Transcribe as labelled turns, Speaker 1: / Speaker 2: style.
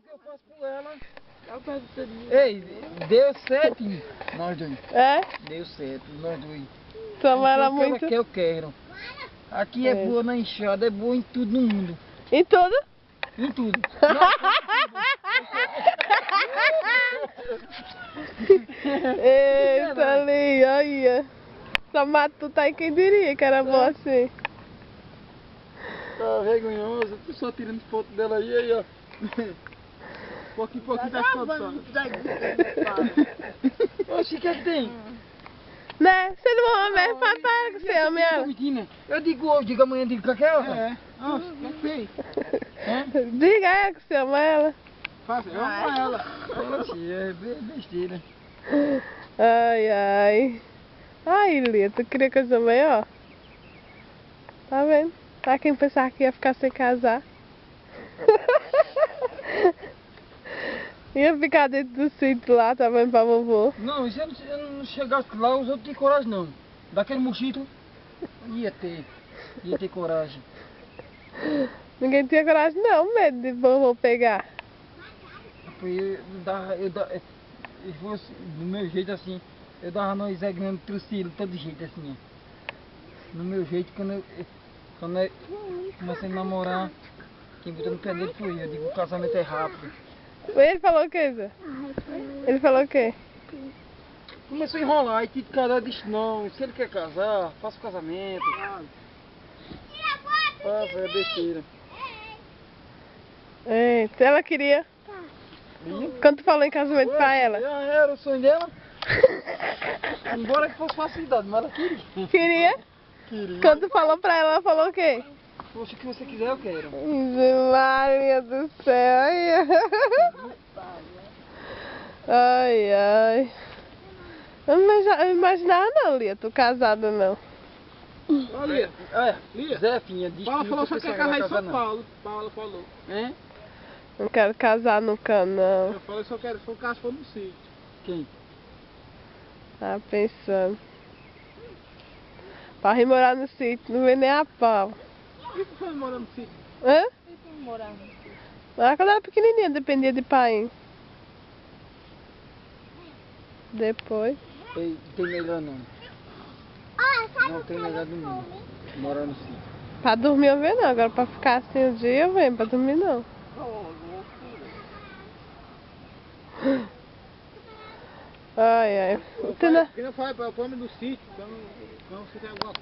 Speaker 1: que eu faço por ela. Ei, deu certo, nós dois.
Speaker 2: É?
Speaker 1: Deu certo, nós dois.
Speaker 2: Toma ela
Speaker 1: Ela
Speaker 2: muito.
Speaker 1: que eu quero. Aqui é boa na enxada, é boa em tudo no mundo.
Speaker 2: Em tudo?
Speaker 1: Em tudo.
Speaker 2: Eita, ali, olha. Essa mato tá aí, quem diria que era boa assim.
Speaker 1: Tá vergonhoso, tu só tirando foto dela aí, ó. Pouquinho tá ficando. Oxi, o que é que tem?
Speaker 2: Né? Você não ama mesmo, papai, que você ama ela.
Speaker 1: Eu digo hoje, digo amanhã, digo que aquela. É. Oxi, o que é que tem?
Speaker 2: Diga a ela que você ama ela.
Speaker 1: Faça, eu amo ela. Oxi, é besteira.
Speaker 2: Ai, ai. Ai, Lia, tu queria coisa maior? Tá vendo? Tá quem pensava que ia ficar sem casar. Ia ficar dentro do sítio lá, tá vendo, pra vovô.
Speaker 1: Não, se eu não chegasse lá, os outros tinham coragem não. Daquele mochito, ia ter coragem.
Speaker 2: Ninguém tinha coragem não, medo de vovô pegar.
Speaker 1: Eu fosse do meu jeito assim, eu dava nós grande trucilo, todo jeito assim. No meu jeito, quando eu comecei a namorar, quem botou no pé dele foi eu. Digo, o casamento é rápido.
Speaker 2: Ele falou o que, Zé? Ele falou o quê?
Speaker 1: Começou a enrolar, e Tito Cadê disse, não, se ele quer casar, faça o casamento. Faça, é besteira.
Speaker 2: Eita, ela queria. Quando tu falou em casamento pra ela?
Speaker 1: Era o sonho dela. Embora que fosse facilidade, mas ela queria.
Speaker 2: Queria?
Speaker 1: Queria.
Speaker 2: Quando tu falou pra ela o quê?
Speaker 1: Poxa, o que você quiser eu quero.
Speaker 2: Maria do céu, ai. Ai, ai. Eu não imaginava não, Lia, tu casada não.
Speaker 1: Olha, Lia, Zefinha, disse
Speaker 3: Paula
Speaker 1: que
Speaker 3: falou que
Speaker 1: não
Speaker 3: só quer casar em São
Speaker 1: não.
Speaker 3: Paulo. Paula falou.
Speaker 1: Hein?
Speaker 2: Não quero casar nunca não.
Speaker 3: Eu falei que só quero, se for caso for no sítio.
Speaker 1: Quem?
Speaker 2: Tava pensando. Pra ir morar no sítio, não vem nem a pau.
Speaker 3: E tu foi morar no sítio?
Speaker 2: Hã?
Speaker 3: E tu morar no sítio?
Speaker 2: Mas quando eu era pequenininha, dependia de pai. Depois.
Speaker 1: Tem melhor não. Não tem melhor do mundo. Morar no sítio.
Speaker 2: Pra dormir eu venho não, agora pra ficar assim o dia eu venho, pra dormir não. Ai, ai.
Speaker 3: Eu fome do sítio, então você tem alguma